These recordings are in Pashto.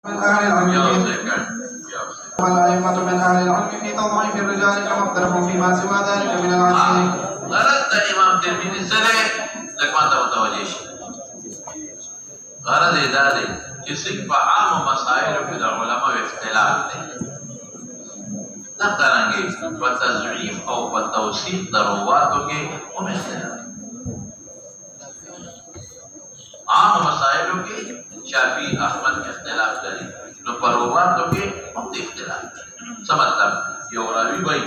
من أهل العلم والأئمة من أهل العلم في تضعيف الرجال كما اختلفوا فيما سوى ذلك من العلم. غرض د امام ترمذی سره لکه ته متوجه شي. غرض دا دی چې څنګه په عام مسائل کې د علماء اختلاف دی. دا څنګه په تضعیف او په توصیف د رواتو کې هم اختلاف. عام مسائلو کې شافعی احمد اختلاف لري. نو په رواتو کې هم اختلاف. څه مطلب؟ یو راوی وایي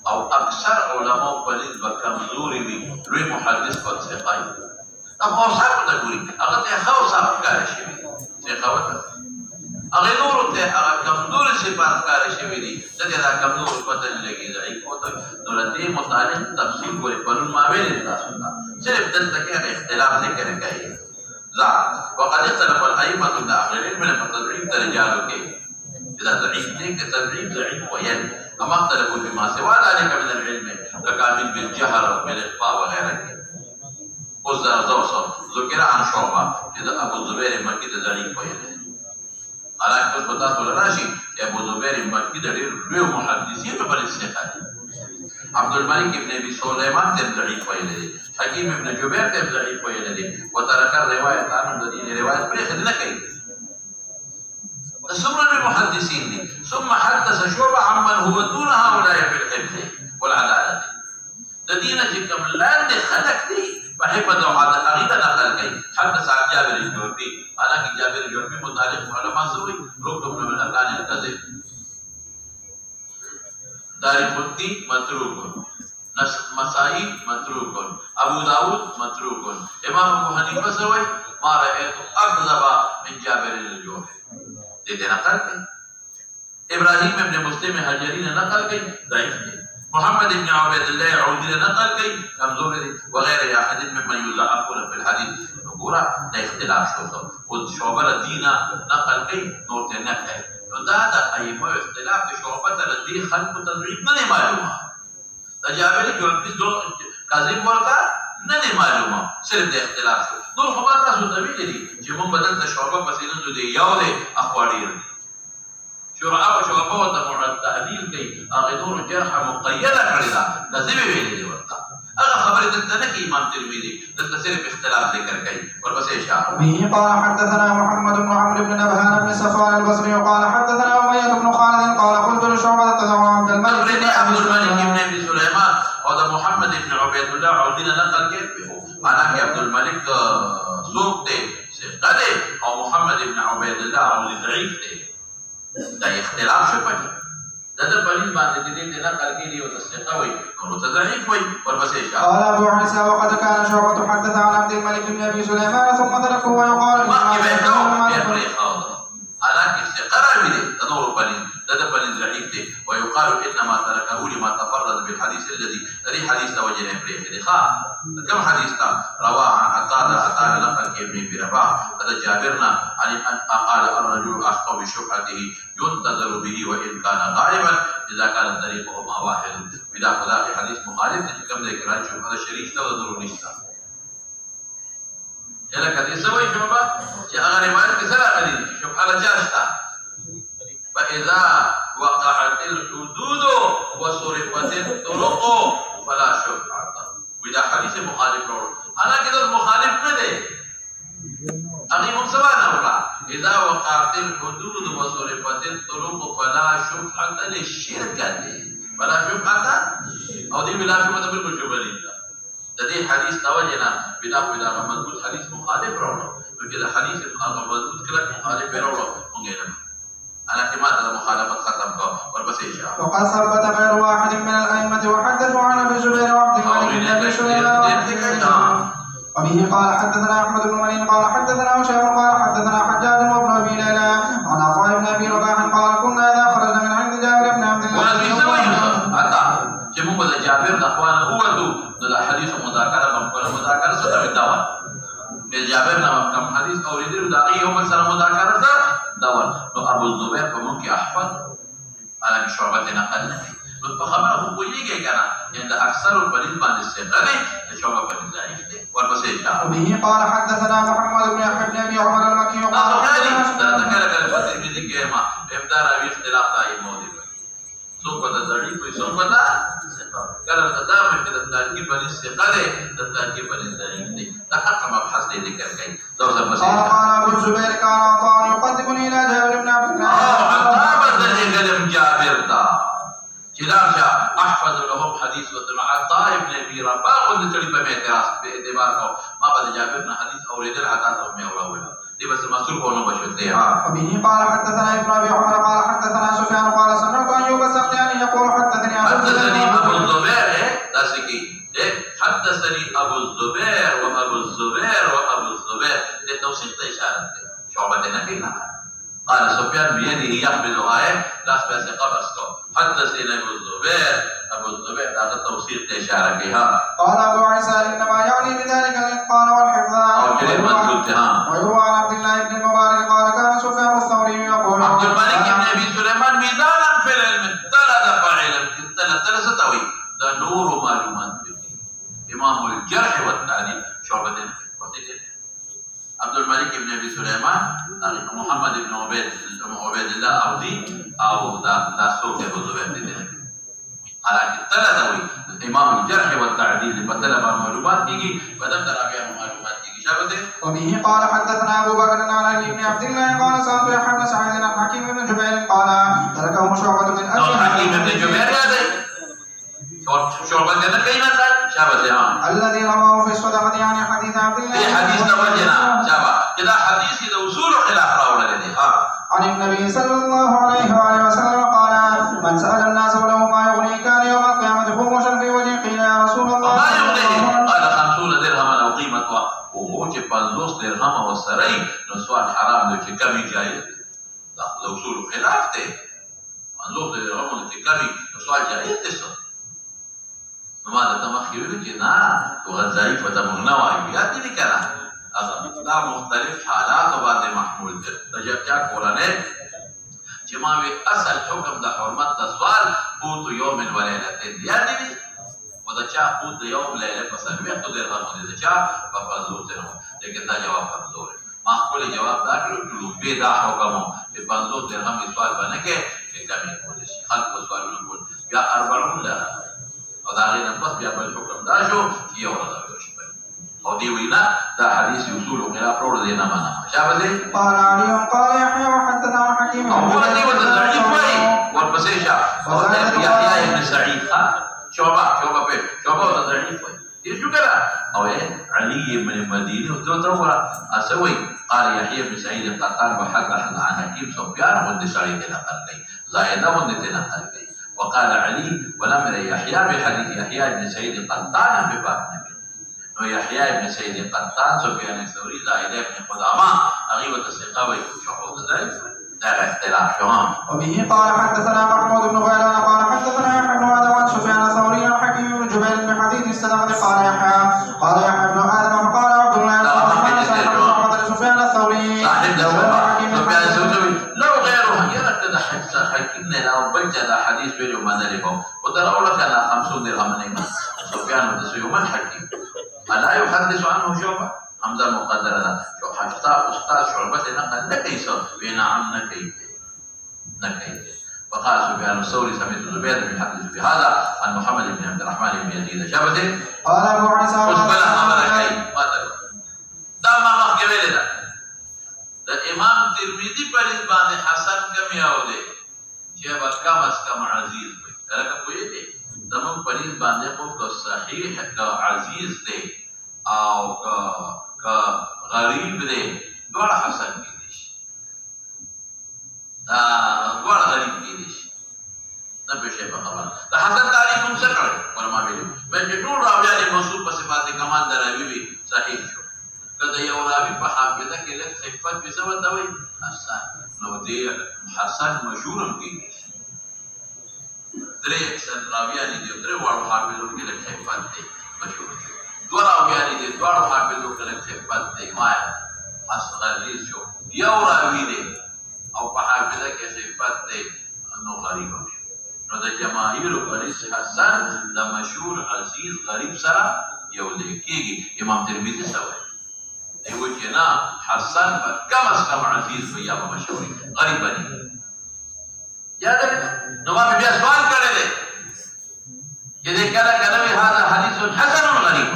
او اکثر علماء په دې کمزوري وي، لوی محدث په ثقه وي. هغه صاحب ته ګوري، هغه ته خو صاحب کار شي. ثقاوت هغه نور ته هغه کمزوري صفات کار شي دي. دا کمزور پته نه لګي، ضعیف او نور دې متعلق تفصیل کوي په نوم ما ویل تاسو ته. صرف دلته کې اختلاف ذکر کوي. وقد اختلف الأئمة من أهل العلم من تضعيف الرجال كيف؟ إذا ضعيف ذيك تضعيف ضعيف وين؟ أما اختلفوا فيما سوى ذلك من العلم ككامل بالجهر بالإخفاء وغيره. ذكر عن شعبة إذا أبو الزبير مكي ضعيف وين؟ على كل فتاة الراشي أبو الزبير مكي ضعيف محدثين بل الثقة. عبد الملك بن ابي سليمان ضعيف ويل حكيم بن جبير ضعيف ويل وترك الروايه عنه الذين روايه بريخ نكري ثم المحدثين ثم حدث شعبة عمن هو دون هؤلاء في الحفظ والعداله الذين كم لا خلق دي بحفظ وعداله نقل كي حدث عن جابر الجوفي حالانکہ جابر الجوفي متعلق علماء زوي ركن من اركان الكذب دارقطني متروك مسائي متروك ابو داود متروك امام ابو حنيفه سوي ما رايت اكذب من جابر الجوفي دې نقل کړي. ابراهيم ابن مسلم حجري نے نقل کړي ضعیف دي. محمد ابن عبيد الله عودي نے نقل کړي کمزور دي وغيره احد ممن يضعفون في الحديث. پورا د اختلاف شو او شعبہ الدین نقل کړي نور ته نه کوي. نو دا د ائمه اختلاف د شعبہ تر دې خلق تضعیف نه معلومه. د جابر جوفي دو کاذب ورته نه معلومه، صرف د اختلاف شو. نور خبر تاسو ته ویلي چې موږ بدل د شعبہ په سینو دي یو دی اخواړي شرعه او شعبہ او د تعدیل کوي هغه نور جرح مقیده کړی دا کاذب ویلي دی ورته. هغه خبره دلته نه کې امام ترمذی دلته صرف اختلاف ذکر کوي ورپسې اشاره به قال حدثنا محمد بن عمرو بن نبهان بن صفوان البصري قال حدثنا أمية بن خالد قال قلت لشعبة تدعو عبد الملك بن ابي سليمان او د محمد بن عبيد الله عودنا نقل کې حالانکہ عبد الملك سوق دی ثقه دی او محمد بن عبيد الله عودي ضعیف دی. دا اختلاف شو پکې دا د بلین باندې دې نه نقل کړي او تصدیق وي او تضعیف وي ورپسې اشاره. قال ابو عيسى وقد كان شعبة حدث عن عبد الملك بن ابي سليمان ثم تركه ويقال حالانکہ ثقه دي تدور بلین دا بلین ضعیف دي ويقال انما تركه لما تفرد بالحديث الذي حديث توجه بريخ كم حديث رواه عن عطاء نقل ابن ابي رباح هذا جابرنا عن ان قال الرجل اخطا بشبهته ينتظر به وان كان غائبا اذا كان طريقهما واحد بلا خلاف حديث مخالف كم ذكر هذا شريك ته ضروري نشته. یله کدي سوي شوبه چې هغه روایت کې سره غلي شوبه لا جاشتا فاذا وقعت الحدود وصرفت الطرق فلا شبهه ودا حدیث مخالف ورو انا كده مخالف نه دی هغه موږ سبا نه وکړه اذا وقعت الحدود وصرفت الطرق فلا شبهه للشرك فلا شبهه او دې بلا شبهه بالکل شبهه نه د دې حدیث توجه بلا مضبوط حدیث مخالف راوړو نو چې د حدیث مضبوط کله مخالف راوړو موږ نه على اعتماد المخالفه ختم ورپسې اشاره. وقد ثبت غير واحد من الائمه وحدثوا عن ابي الزبير وعبد الملك بن ابي سليمان وبه قال حدثنا احمد بن منين قال حدثنا هشام قال حدثنا حجاج وابن ابي ليلى عن عطاء بن ابي رباح قال كنا اذا خرجنا من عند جابر بن عبد الله چې موږ د جابر د اخوان ووتو د حدیث مذاکره سره داوال د جابر نام کم حدیث اوریدل د ایوب سره مذاکره داوال نو ابو الزبير په موږ کې احفظ على شعبة نقل نو په خبره خو کویږي کنه چې د اکثر البلد باندې څنګه دی شعبة بن ضعیف دی ورپسې اشاره. به قال حدثنا محمد بن يحيى بن ابي عمر المكي قال لیکي ما ابدا راوي اختلاف دای موجود څوک ودا ضعیف وي څوک ودا کله دا مشکل د ترکیب باندې استفاده د ترکیب باندې ضعیف دي دا حق مبحث دې ذکر کوي دا څه بس قال ابو الزبير كان عطاء يقدمني الى جابر بن عبد الله عطاء بدل قلم جابر دا جلاشا احفظ لهم حديث وتمع عطاء ابن ابي رباح ولتړي په اعتراض په اعتبار کو ما بعد جابر بن حديث اوریدل عطاء ته مې اوراوله دي بس مسروق ونه بشوته وبه قال حدثنا ابن ابي عمر قال حدثنا سفيان قال سمعت ايوب السختياني يقول حدثني ابو الزبير داسكي حدثني ابو الزبير وابو الزبير وابو الزبير لتوصيف اشاره شعبه نكينا قال سفيان بيده يحمل آية لا بس قبسته حدثنا ابو الزبير هذا توصيف اشاره فيها قال ابو عيسى انما يعني بذلك الاتقان والحفظ ويروى عن عبد الله بن المبارك قال كان سفيان الثوري يقول عبد الملك بن ابي سليمان ميزانا في العلم ثلاث فاعل ثلاث ستوي ده نور معلومات امام الجرح والتعديل شعبتين عبد الملك بن ابي سليمان محمد بن عبيد الله اودي او دا سوق ابو زبير حالانکہ ثلاثه وي امام الجرح والتعديل بطلب معلومات کیږي بدل ترابيع معلومات کیږي شابه وبه قال حدثنا ابو بكر عن علي بن عبد الله قال سالت يحيى بن سعيد عن حكيم بن جبير قال تركه شعبة من اجل حكيم بن جبير هذا شعبة من كيف شابه الذي رواه في الصدقة يعني حديث عبد الله في حديث توجنا شابه كذا حديث اذا وصول خلاف راوله لديه عن النبي صلى الله عليه وآله وسلم قال من سأل الناس وله ما يغني كان يوم القيامة خموشا في وجهه قيل يا رسول الله ما يغنيه قال 50 درهما أو قيمة وهو چې 50 درهم وسري نو سوال حرام دی چې کمی جایز دا د اصول خلاف دی 50 درهم چې کمی نو سوال جایز دی نو ما ته مخکې ویل چې نه غذایی فتح منوي یا دې کړه دا مختلف حالات باندې محمول دي د چا قرانه چې ما وی اصل حکم د حرمت د سوال قوت یوم وليلتين یا دي ودا چا قوت یوم لیله په سر وي ته درهم دي چا په فزو ته لیکن دا جواب کمزور ما خپل جواب دا کړو چې به دا حکم په 500 درهم سوال باندې کې کمی کول شي خلک سوالونه کول بیا 40 لره او دا غیر پس بیا په حکم دا شو یو راځي او دی وینا دا حدیث اصول خلاف ورو دی نه معنا شابه دی قال علي قال يحيى وحدثنا حكيم هو دي وضعيف وي والبصير شاف يحيى بن سعيد شعبة ضعيف وي دي شو كده او علي بن المديني وتوتر اسوي قال يحيى بن سعيد القطان وحدث عن حكيم سفيان بن سعيد القطان زائده بن تنقل وقال علي ولم يحيى بحديث يحيى بن سعيد القطان بباب يحيى بن سعيد القطان سفيان الثوري زائده بن قدامه اغيبه الثقه شعوب ذلك ده اختلاف شوام وبه قال حدثنا محمود بن غيلان قال حدثنا يحيى بن ادم عن سفيان الثوري عن حكيم بن جبير بن حديث السلمة قال يحيى بن ادم قال عبد الله بن سفيان الثوري سفيان الثوري لو غيره يرد حكيمنا لو بجد حديث بينه ومنالكم وترى لك انا 50 درهم سفيان الثوري من حكيم الا يحدث عنه شعبة حمزه مقدره ده شو حشتا استاذ شعبة نقل نكيس نعم نكيس وقال سفيان الثوري سمعت زبير بن يحدث في هذا عن محمد بن عبد الرحمن بن يزيد شابته قال ابو عيسى وسبلا امر ما دا ما مخکې ده د امام ترمذی په باندې حسن کم یاو دی چې کم از کم عزیز وي لکه کوی دی زمون په باندې خو صحیح کا عزیز دی او کا غریب دی ډول حسن کېږي دا ډول غریب کېږي نه به شي په خبره د حسن تعریف هم څه کړو ورما ویلو چې ټول راویان موصوف په صفات کمال دراوی وي صحیح شو کله یو راوی په حافظه کې له خفت به څه وته وي حسن نو دی حسن مشهور هم کېږي درې اکثر راویان دي درې واړو حافظو کې له خفت دی مشهور دوه راویان دي دوه حافظو کې له خفت دی ما حسن غلیظ شو یو راوی دی او په حافظه کې خفت دی نو غریب نو د جماهیر پرېس حسن د مشهور عزیز غریب سره یو لیکيږي امام ترمذی سره يقول كنا حسن كم از کم عزیز یا مشهور غریب بنی یاد ہے نو ما بیا سوال کړی دی چې دې کله کله وی هاذا حدیث حسن غریب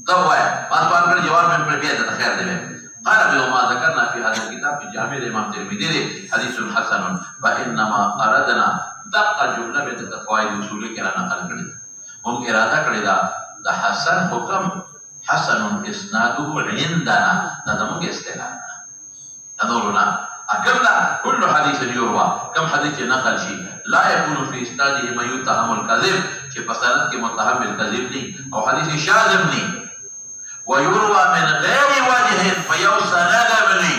دا وای ما سوال کړی جواب مې پر بیا د خیر دی قال بما ذكرنا في هذا الكتاب في جامع الامام الترمذي حديث حسن فانما اردنا دقه جمله به تفاوض اصول کې را نقل کړی هم اراده کړی دا حسن حکم حسن اسناده عندنا هذا مو استلام نظرنا اكمل كل حديث يروى كم حديث نقل شيء لا يكون في اسناده ما يتهم الكذب چې فسند کې متهم الكذب ني او حديث شاذ ني ويروى من غير وجه فيوسند بني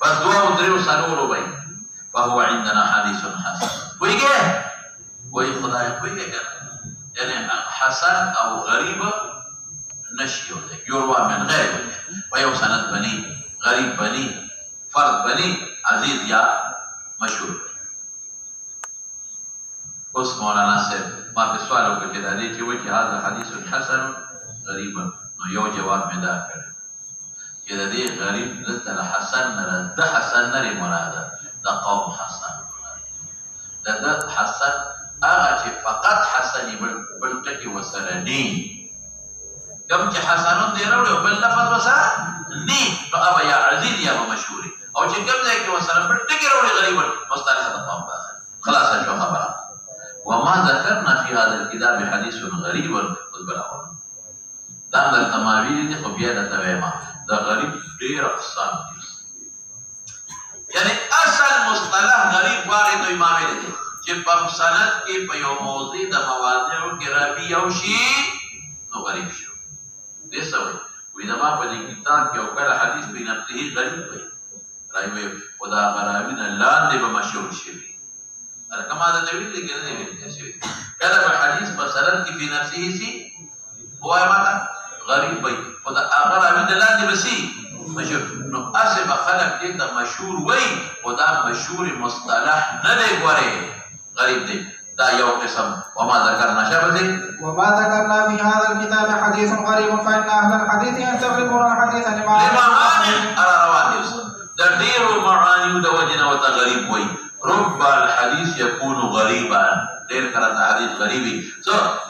فدوا ودريو سنور بي فهو عندنا حديث حسن ويجي ويخدای ويجي يعني حسن او غريب نشي يروى من غير وجه ويوسند بني غريب بني فرد بني عزيز يا مشهور اس مولانا سے ما په سوالو کې دا دی چې وجه هذا حديث حسن غریب نو یو جواب مې دا کړ چې د دې غریب دلته حسن نه د حسن نه مراده د قوم حسن د حسن هغه چې فقط حسن بل ټکی وسره ني کوم چې حسنون دی راوړي بل لفظ وسره ني نو ابا یا عزیز یا مشهور او چې کوم ځای کې وسره بل ټکی راوړي غریب مصطلح د قوم خلاص شو خبره وما ذكرنا في هذا الكتاب حديث غريب والبلاغ دا د تماویل دي خو بیا د تویما د غریب ډیر اقسام دي یعنی اصل مصطلح غریب واغې دوی ماویل دي چې په سند کې په یو موضوع د مواضعو کې راوي یو شي نو غریب شو دې سوي وې دا ما په دې کتاب کې یو کله حدیث په نفسه غریب وي راوي خدا غراوی نه لاندې به مشهور شي کما دا دوی دې کې نه وي کله په حدیث په سند کې په نفسه سي هو ماته غریب وي خدا هغه راوي دلاندې بسي مشهور نو اسه خلک دې ته مشهور وي خدا مشهور مصطلح نه دی ګوري غریب دی دا یو قسم وما ذكرنا شبه وما ذكرنا في هذا الكتاب حديث غريب فإن أهل الحديث ينتقلون الحديث لمعاني على رواتب دا ډېرو معاني د وجنه وته غریب وي رب الحديث يكون غريبا ډېر کله حدیث غریبي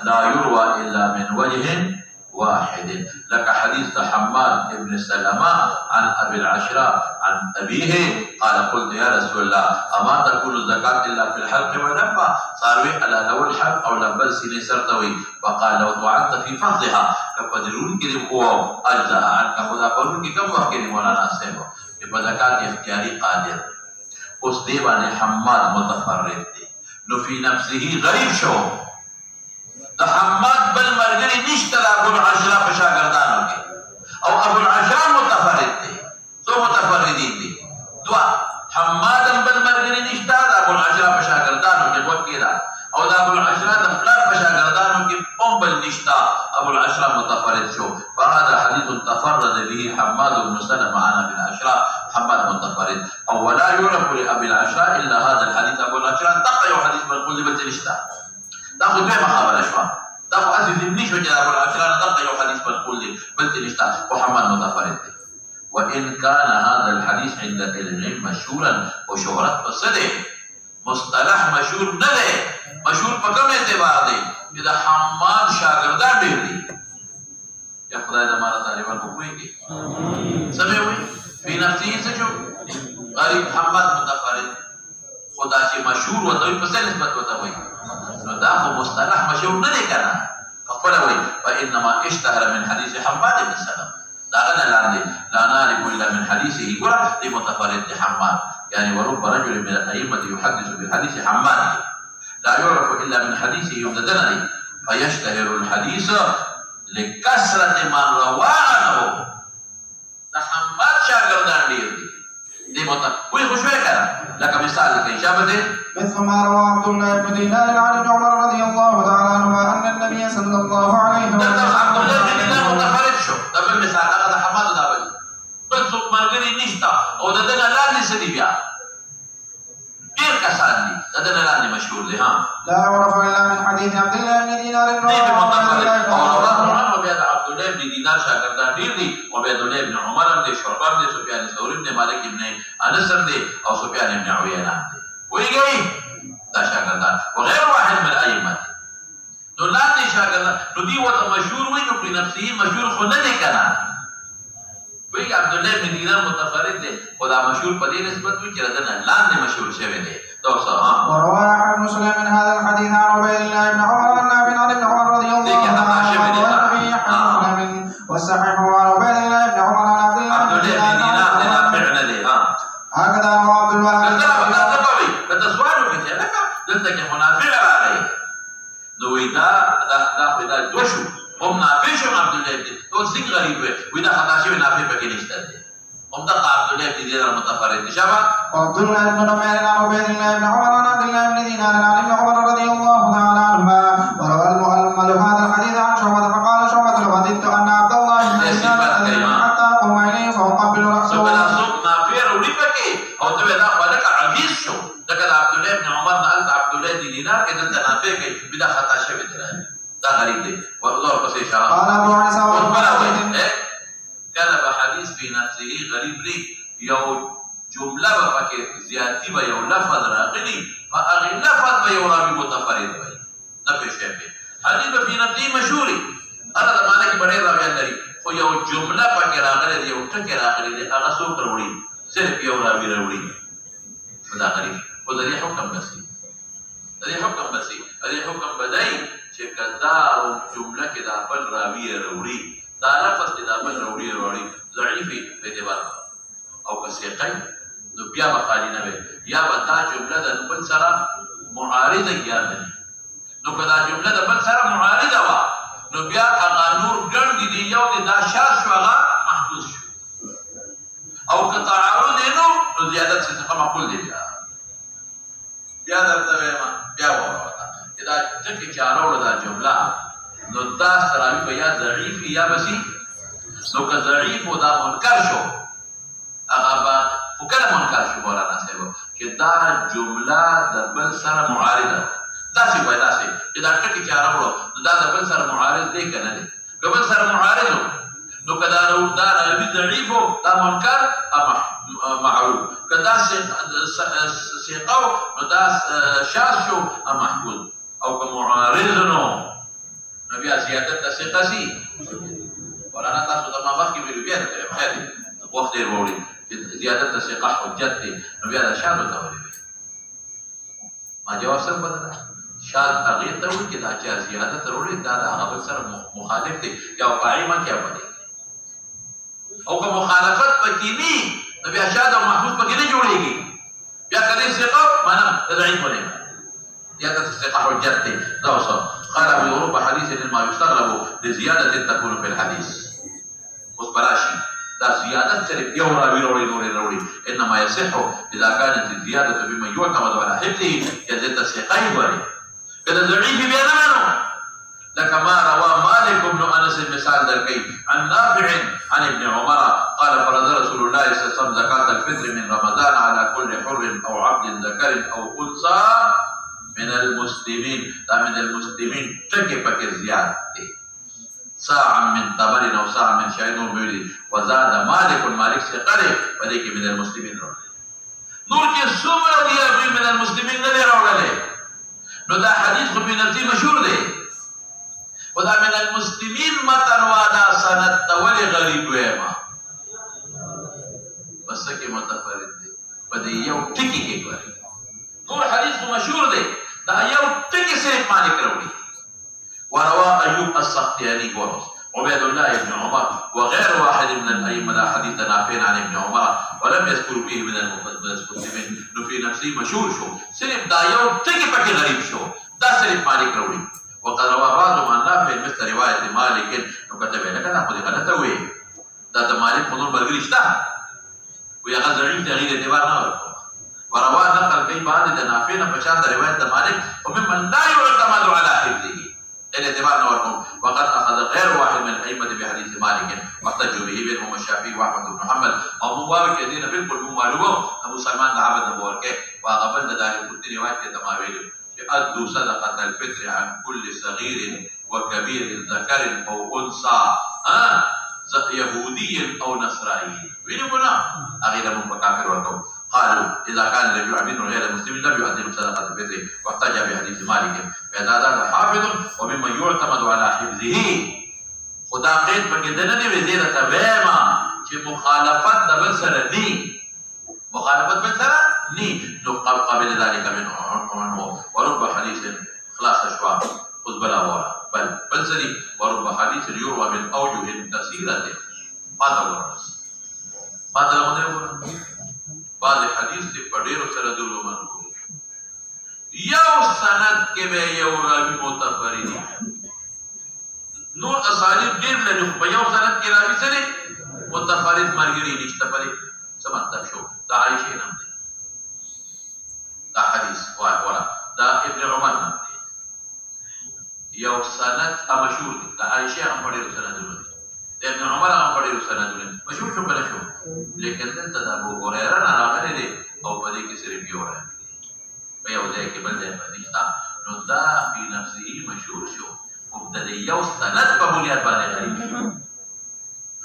لا يروى الا من وجه واحد لك حديث حماد بن سلمة عن أبي العشراء عن أبيه قال قلت يا رسول الله أما تكون الزكاة إلا في الحلق واللبة صاروي على لو الحلق أو لبل سيني سرطوي وقال لو طعنت في فضلها كفدرون كلم هو أجزاء عنك خدا قرون كم وقت كلم مولانا سيبو يبقى زكاة اختياري قادر اس ديوان حماد متفرد دي نو في نفسه غريب شو دا حماد بل مرګري نشته ابو العشراء په شاګردانو کې او ابو العشراء متفرد دي تو متفردين دي دوا حماد بل مرګري نشته ابو العشراء په شاګردانو کې وکیدا او دا ابو العشراء د فلان په شاګردانو کې هم بل نشته ابو العشراء متفرد شو فهذا حديث تفرد به حماد بن سلمة عن ابي العشراء حماد متفرد او ولا يعرف لابي العشراء الا هذا الحديث ابو العشراء تقي حديث منقول بتلشتا تاخذ بيه خبر شوى تاخذ اسد النيش وجاء ابو العشراء تقي حديث منقول بتلشتا وحماد متفرد وان كان هذا الحديث عند العلم مشهورا وشهرت بصدق مصطلح مشهور نه دی مشهور په کوم اعتبار دی چې د حماد شاګردان ډېر دي یا خدای دې مارا طالبان کو کوي سموي په نفسي څه جو غریب حماد متفرد خدا چې مشهور وته په څه نسبت وته وي نو دا خو مصطلح مشهور نه دی کنه خپل وي فانما اشتهر من حديث حماد بن سلمة دا غنى لاندې لا نعرف الا من حديثه ګور دې متفرد حماد يعني ورب رجل من الأئمة يحدث بالحديث حماد لا يعرف إلا من حديثه يمتدنني فيشتهر الحديث لكثرة من رواه ده حماد شاگردان دیر دي کوئی خوشوئے کرا لك مثال لكي شابته مثل ما روى عبد الله بن دينار عن ابن عمر رضي الله تعالى عنهما أن النبي صلى الله عليه وسلم عبد الله بن دينار متفرد شو ده بالمثال هذا حماد ده بل بل څوک مرګري نشتا او د دې لاندې سدي بیا ډیر کسان دي د دې لاندې مشهور دي ها لا يعرف الا من حديث عبد الله بن دينار او رواه عنه بیا عبد الله الله بن دینار شاګردان ډیر دي عبید الله بن عمر هم دي شعبه هم دي سفیان ثوری بن مالک بن انس هم دي او سفیان بن عوینه هم دي وایي دا شاګردان وغیر واحد من الائمه نو لاندې شاګردان نو دي وته مشهور وي نو په نفسه مشهور خو نه دي کنه وایي عبد الله بن دینار متفرد دي خدا مشهور په دې نسبت وي چې ردنه لاندې مشهور شوی دی وروى أحمد بن سليم من هذا الحديث عن عبيد الله بن عمر عن نافع عن ابن عمر رضي الله عنه والصحيح عن عبيد الله بن عمر عن عبد الله بن دينار هكذا روى عبد الوهاب هم نافع شو عبد الله بن تو څنګه غریب وي دا خطا شوی نافع پکې نشته دی هم دا عبد الله بن دينار متفرد شبه وعبد الله بن نمير عن عبيد الله بن عمر عن عبد الله بن دينار عن ابن عمر رضي الله تعالى عنهما وروى المؤلف هذا الحديث عن شعبة فقال شعبة وددت أن عبد الله بن دينار حتى أقوم إليه فأقبل رأسه نافع وړي پکې او ته دا خلک عزیز شو دا عبد الله بن عمر نه عبد الله بن دينار کې دلته نافع کې بدا خطا شوی دی دا غریب دی والله پسې شاه قال ابو عيسى كان بحديث في نفسه غريب لي يو جمله بفكر زيادتي بيو لفظ راغلي فاغي لفظ بيو راوي متفرد بي نفي شيء حديث في نفسه مشهوري انا زمانه کې بڑے راوي لري خو یو جمله پکې راغلي یو ټکی راغلي دی هغه څوک وروړي صرف یو راوي وروړي دا غریب او د دې حکم بسي د دې حکم بدای چې کدا جمله کې دا بل راوي وروړي دا لفظ کې دا بل وروړي ضعیف په اعتبار او کسیقی نو بیا بخالی نه وي یا به دا جمله د بل سره معارضه یاد نه نو که دا جمله د بل سره معارضه وه نو بیا هغه نور ګڼ دي یو د دا شاذ شو هغه محفوظ شو او که تعارض یې نو زیادت څخه مقبول دی بیا درته وایم بیا ووایه چې دا ټکي چې راوړه دا جمله نو دا سراوي به یا ضعیف یا بسی نو که ضعیف و دا منکر شو هغه به خو کله منکر شو مولانا صاحب چې دا جمله د بل سره معارضه داسې وایي داسې چې دا ټکي چې راوړو نو دا د بل سره معارض دی که نه دی که بل سره معارض و نو که دا راوي ضعیف و دا منکر معروف که دا ثقه و نو دا شاذ شو محمود او که معارض نو بیا زیادت د ثقه سي مولانا تاسو ته ما مخکې ویلو بیا درته خیر وخت ډېر وړي چې زیادت د ثقه حجت دی نو بیا د شاذ ته ولې ما جواب سره بدله شاذ هغې ته وایي چې دا چې زیادت وروړي دا د هغه بل سره مخالف دی یا واقعي مه کې پدې او که مخالفت پکې وي نو بیا شاذ او محفوظ پکې نه جوړېږي بیا که دې ثقه معنا ضعیف ونه زيادة الثقة حجت ده وصل قال في أوروبا حديث ما يستغرب لزيادة تكون في الحديث وصبراشي ده زيادة ترك يورا ويروري إنما يصح إذا كانت الزيادة بما يعتمد على حفظه يزيد الثقة وري كذا ضعيف بينانه لك ما روى مالك بن أنس مثال ذلك عن نافع عن ابن عمر قال فرض رسول الله صلى الله عليه وسلم زكاة الفطر من رمضان على كل حر أو عبد ذكر أو أنثى من المسلمين من المسلمين تكي فكر زيادة ساعة من تمر أو ساعة من شعير مولي وزاد مالك سقره فليك من المسلمين نور كي سمرة دي من المسلمين ندي روله نو دا حديث خو بنفسي مشهور دی ودا من المسلمين متن وادا سند تولي غريب ويما بس كي متفرد دی بدي يو ټکی کې کوي نور حديث مشهور دی دا یو ټکی صرف مالک راوړي وروى أيوب السختياني عبيد الله بن عمر وغير واحد من الأئمة حديث نافع عن ابن عمر ولم يذكر فيه من المسلمين في نفسه مشهور شو صرف دا يو ټکی پکې غریب شو دا صرف مالک راوړي وقد روى بعض عن نافع مثل رواية مالك وكتب لك أنا خذ غلطة وين دا مالك حضور برغري شتا ويا غزرين تغيير اعتبار نور وروى نقل في بعض نافع بشان رواية مالك وممن لا يعتمد على حفظه الاعتبار نوركم وقد اخذ غير واحد من الائمه بحديث مالك واحتجوا به بينهم الشافعي واحمد بن محمد او مبارك الذين بالكل معلومه ابو سلمان عبد مبارك وغبن ذلك كل روايه تماويل ادوا صدقه الفطر عن كل صغير وكبير ذكر او انثى يهودي أو نصراني وينبنا أغير من كافر وكم قالوا إذا كان الرجل عبيد غير مسلم لم يؤدي صدقة الفطر واحتج بحديث مالك فإذا زاد حافظ وممن يعتمد على حفظه خدا قید پکې دنه وی زیاده تبما چې مخالفت د بل سره ني مخالفت بل سره ني نو قابل ذلك منه ورب حديث خلاص شوا خذ بلا ورا بل سري ورب حديث يروى من اوجه كثيره پاتہ ورا بعض حدیث په ډیرو سره دلو منو یو سند کې به یو راوی متفردی نور اساليب ډیر لري په یو سند کې راوي سره متفرد مرګري نشته پرې سمته شو دا عائشه نام دی دا حدیث وایي دا ابن عمر نام دی یو سند مشهور دی دا عائشه هم په ډیر سندونه دی ابن عمر هم په ډیر سندونه مشهور شو بل شو لیکن دلته دا ابو هريره نه راغلی دی او په دې کې صرف یو راوي په یو ځای کې بل ځای باندې نو دا په نفسه مشهور شو مبتدی یو سند په بنیاد باندې غریب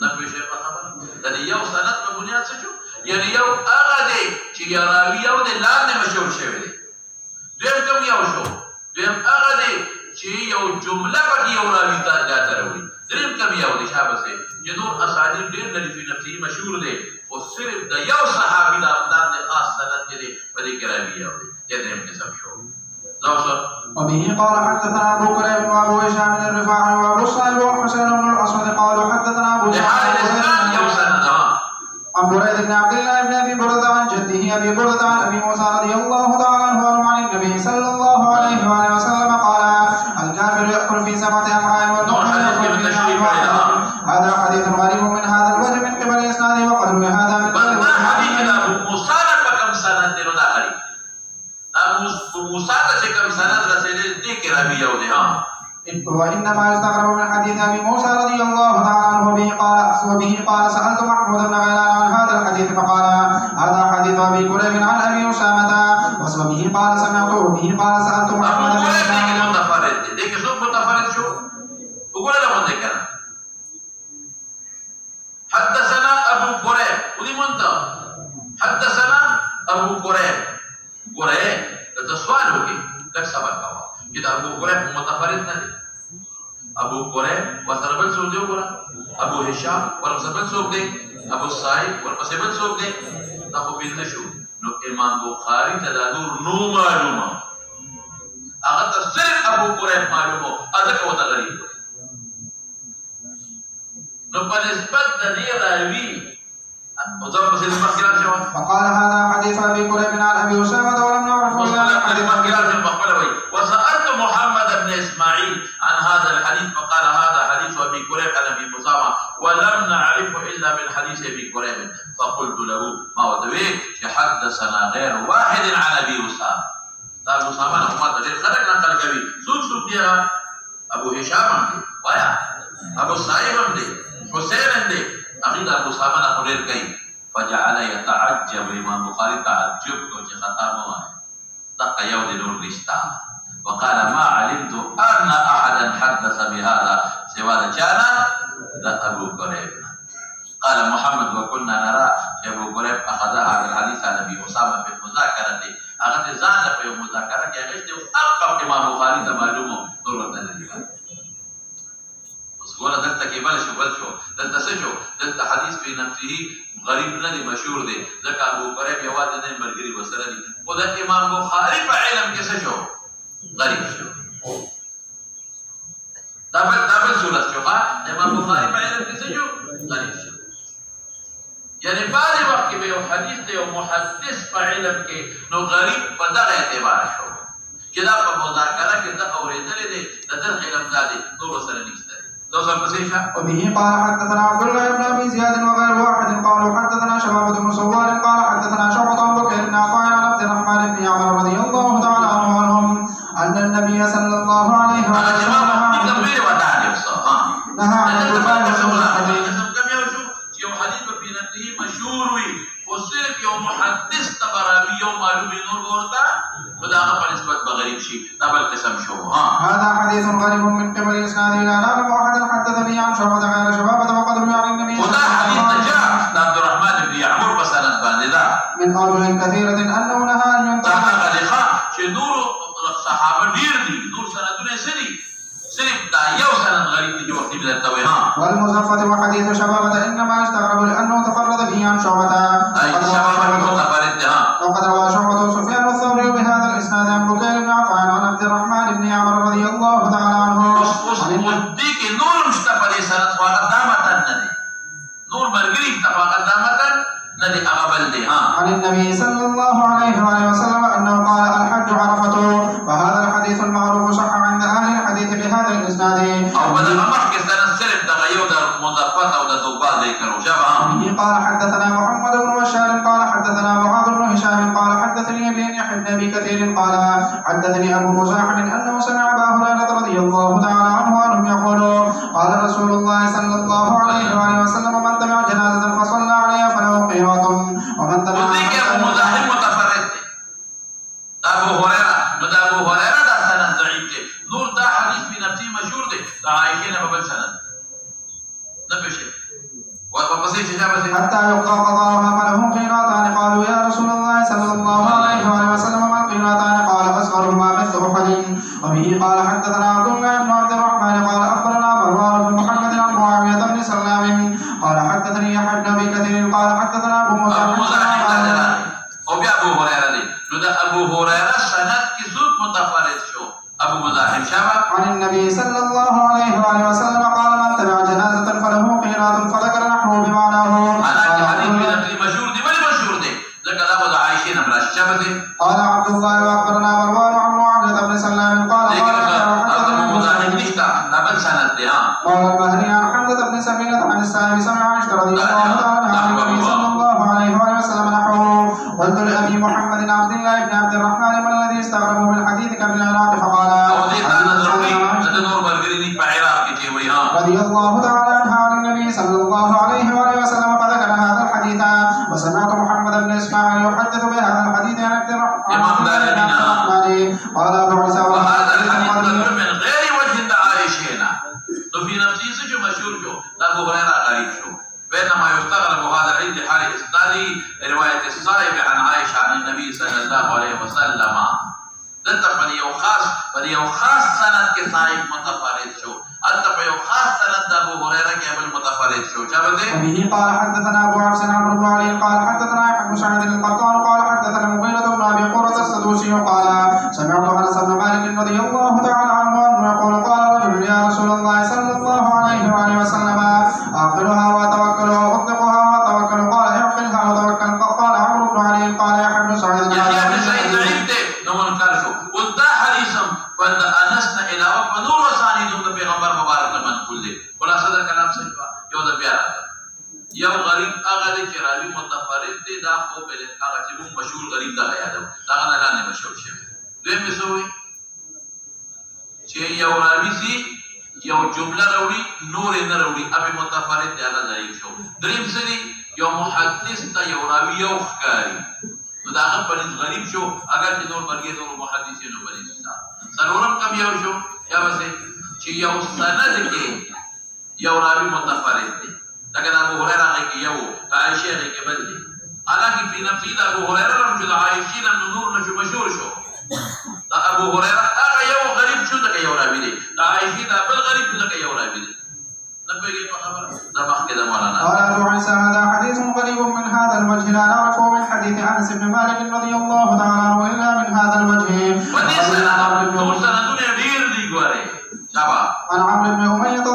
نه پوښښ په خبره د یو سند په بنیاد څه شو یعنی یو هغه دی چې یا راوی یو د لاندې مشهور شوی دی دویم کوم یو شو دویم هغه دی چې یو جمله پکې یو راوی ته راوي دریم کوم یو دی شابه سي چې نور اساطیر ډېر لري په نفسي مشهور دی او صرف د یو صحابي د لاندې خاص سند دی په دې کې راوي یو دی دریم قسم شو وبه قال حدثنا ابو كريم وابو هشام بن الرفاعي وابو صالح وحسين بن الاسود قالوا حدثنا ابو عن بريد بن عبد الله بن ابي برده عن جده ابي برده عن ابي موسى رضي الله تعالى عنه عن النبي صلى الله عليه واله وسلم قال الكافر ياكل في سبعه امعاء والمؤمن ياكل في هذا حديث غريب من هذا الوجه من قبل اسناده وقد روي هذا من قبل حديث ابو موسى كم سند له داخلي موسى ته کوم سند رسېدل دي کې راوي یو دی وانما يستغرب من حديث ابي موسى رضي الله تعالى عنه وبه قال سالت محمود بن غيلان عن هذا الحديث فقال هذا حديث ابي كريب عن ابي اسامه وبه قال سمعت وبه قال سالت محمود بن غيلان متفرد دي کې څو متفرد شو وګوره له مونږ کنه حدثنا ابو كريب ودي مونږ حدثنا ابو كريب ګوره دا سوال وکي لږ صبر کوه چې دا ابو قریب متفرد نه دی ابو قریب ورسره بل څوک دی ګوره ابو هشام ورسره بل څوک دی ابو صاحب ورسره بل څوک دی دا خو پینځه شو نو امام بخاری ته دا نور نو معلومه هغه ته صرف ابو قریب معلومه ځکه وته غریب نو په نسبت د دې راوي فقال هذا حديث ابي كريب عن ابي اسامه ولم نعرف وسالت محمد بن اسماعيل عن هذا الحديث فقال هذا حديث ابي كريب عن ابي اسامه ولم نعرفه الا من حديث ابي كريب فقلت له ما ودوي حدثنا غير واحد عن ابي اسامه ابو اسامه ما تدري خلق نقل كبير سوق ديها ابو هشام وایا ابو صاحب دي حسين دي اخيد ابو اسامه خبر کوي فجعل يتعجب امام بخاري تعجب وجه خطا ما دق يود نور رشتا وقال ما علمت ان احدا حدث بهذا سوى كان ذا ابو كريب قال محمد وكنا نرى ابو كريب اخذ هذا الحديث عن ابي اسامه في المذاكره اخذ زاد في المذاكره کې هغه اقرب امام بخاري ته معلومه ضرورت نه لري ولا دلته کې بل شو دلته څه شو دلته حدیث په نفسه غریب نه دی مشهور دی ځکه ابو قریب یوازې نه مرګري وسره دی خدای امام بخاری په علم کې څه شو غریب شو دا بل صورت شو امام بخاری په علم کې څه شو غریب شو یعنی بعض وخت کې یو حدیث دی او محدث په علم کې نو غریب په دغه اعتبار شو چې دا په مذاکره کې دا اورېدل دي د علم دادي نور سره نشته وبه قال حدثنا عبد الله بن ابي زياد وغير واحد قالوا حدثنا شباب بن سوار قال حدثنا شعبة عن بكر بن عطاء عن عبد الرحمن بن عمر رضي الله تعالى عنهم ان النبي صلى الله عليه وسلم نهى عن الدخان يوم حديث في نفسه مشهور وي وصرف يوم محدث خرابي يوم معلوم نور غورتا ودا غفل نسبت بغريب شيء دبل قسم شو هذا حديث غريب من قبل إسناده لا نعلم أحدا حدثني عن شعبة قال شبابة وقد روي عن النبي ودا حديث جاء عبد الرحمن بن يعمر بسند بانددا من أوجه كثيرة أنه نهى أن ينتهى خليخا نور صحابة دير دي نور سندونه سري صرف دا يو سند غريب دي وقت من التوهان والمزفة وحديث شبابة إنما استغرب لأنه تفرد به عن شعبة أي شبابة متفرد وقد روى شعبة سفيان الثوري بهذا الإسناد عن بكير بن عطاء عن عبد الرحمن بن عمر رضي الله تعالى عنه وديك نور مستفاد سند وانا دامتا ندي نور مرغري تفاقد دامتا ندي أقبل دي عن النبي صلى الله عليه وآله وسلم أنه قال الحج عرفة فهذا الحديث المعروف صح عند أهل الحديث بهذا الإسناد أو بدل ما محكي سند سلف تغيو دا مضافات أو دا دوبال ذكر وشابه قال حدثنا محمد بن بشار قال حدثنا معاذ بن هشام قال حدثني ابن يحيى بن أبي كثير قال حدثني أبو مزاحم أنه سمع أبا هريرة رضي الله تعالى عنه أنهم يقولوا قال رسول الله صلى الله عليه وآله وسلم من تبع جنازة فصلى عليها فله قيراط ومن تبع أبو مزاحم متفرد أبو هريرة أبو هريرة دا سند ضعيف دي نور دا حديث بنفسه مشهور دي دا عايشين ببل سند نبشي حتى يبقى قضاءها فله قيراطان قالوا يا رسول الله صلى الله عليه وآله وسلم ما القيراطان قال أصغرهما مثل أحد وبه قال حدثنا عبد الله بن عبد الرحمن قال أخبرنا مروان بن محمد عن معاوية بن سلام قال حدثني يحيى بن أبي كثير قال حدثنا أبو مزاحم أبو هريرة دي أبو هريرة سند كسوت متفرد شو أبو مزاحم شابه عن النبي صلى الله عليه وآله وسلم قال من تبع جنازة فله قيراط فذكر نحوه بمعناه أنا حديث بنفسه مشهور دي ولا مشهور دي لك هذا وضع عايشين أمراش شابه دي قال عبد الله وأخبرنا مروان عن معاوية بن سلام قال أبو مزاحم نشتا نبل سند دي قال المهري عن حمزة بن سمينة عن السائب سمع عائشة رضي الله تعالى عنها عن النبي صلى الله عليه وآله وسلم نحوه قلت لأبي محمد عبد الله بن عبد الرحمن من الذي استغربوا بالحديث كفي العراق فقال رضي الله تعالى عنها عن النبي صلى الله عليه وآله وسلم فذكر هذا الحديث وسمعت محمد بن إسماعيل يحدث بهذا الحديث عن عبد الرحمن قال أبو عيسى وهذا الحديث مذكور من غير وجه عائشين في نفسه سجو مشهور شو أبو هريرة غريب شو بينما يستغرب هذا الحديث لحال إسناده رواية الصائب عن عائشة عن النبي صلى الله عليه وسلم دلت فليو خاص سند کے صاحب متفرد شو انت فليو خاص سند ابو هريره کے ابو متفرد شو کیا بولتے به قال حدثنا ابو عبس عمرو بن علي قال حدثنا ابن سعيد القطان قال حدثنا مغيرة بن ابي قرة السدوسي قال سمعت انس بن مالك رضي الله تعالى عنه انه يقول قال رجل يا رسول الله صلى الله عليه واله وسلم اعقلها واتوكلها واطلقها واتوكل قال اعقلها وتوكل قال عمرو بن علي قال يا ابن سعيد يا ابن سعيد ضعيف نمن كارشو ودا حديثم فان انسنا الى نور ثاني ذو پیغمبر مبارک من كل خلاصہ دا کلام سے یو دا پیارا یو غریب اگر چراوی متفرد دے دا خو بل اگر چې مشهور غریب دا یاد دا نه نه مشهور شي دوی مسوي چې یو راوی سي یو جمله راوی نور نه راوی ابي متفرد دی الله ضعیف شو دریم سری یو محدث تا یو راوی یو خاري دا هغه غریب شو اگر چې نور برګي نور محدثینو بني ضرورم کم یو شو یا وسه چې یو سند کې یو راوی متفرد دی لکه ابو هريره کې یو عائشه کې بل دی حالانکه په نفسي د ابو هريره رم چې عائشه نن نور نشو مشهور شو دا ابو هريره هغه یو غریب شو دا یو راوی دی عائشه دا بل غریب شو دا یو راوی دی قال أبو عيسى هذا حديث غريب من هذا الوجه لا نعرفه من حديث أنس بن مالك رضي الله تعالى عنه إلا من هذا الوجه. عن عمرو بن أمية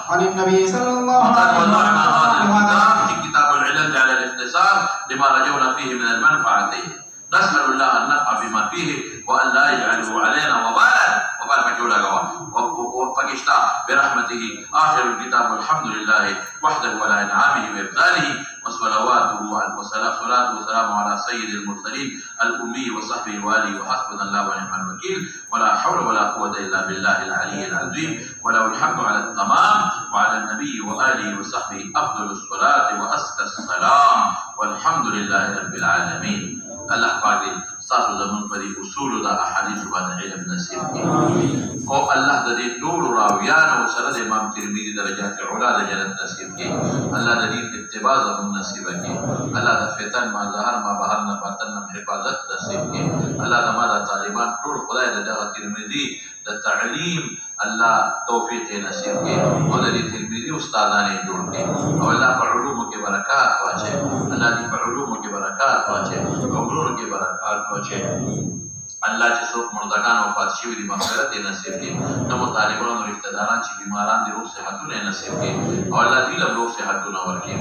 عن النبي صلى الله عليه وسلم كتاب العلل على الاختصار لما رجونا فيه من المنفعة. نسأل الله النفع بما فيه وأن لا يجعله علينا وبالا مجولا وفقشتا برحمته آخر الكتاب والحمد لله وحده ولا إنعامه وإبداله وصلواته والصلاة والسلام على سيد المرسلين الأمي وصحبه وآله وحسبنا الله ونعم الوكيل ولا حول ولا قوة إلا بالله العلي العظيم وله الحمد على التمام وعلى النبي النبي وآله وصحبه أفضل الصلاة وأزكى السلام والحمد لله رب العالمين. الله پاک ستاسو زمون په دې اصول د احادیث باندې علم نصیب کړي او الله د دې ټول راویانو سره د امام ترمذی درجات علا د جنت نصیب کړي. الله د دې اتباع زمون نصیب کړي. الله د فتن ما ظهر ما بهر نه باطن نه حفاظت نصیب کړي. الله زما د طالبان ټول خدای د دغه ترمذی د تعلیم الله توفیق نصیب کړي او د دې ترمذی استادان یې جوړ کړي او الله په علومو کې برکات واچي. الله دې په علومو کې برکات واچي او ورونو کې برکات واچي. الله چې څوک مردگان وفات شوي دي مغفرت یې نصیب کړي. نو طالبانو رشتهداران چې بیماران دي روغ صحتونه یې نصیب کړي او الله دې له روغ صحتونه ورکړي.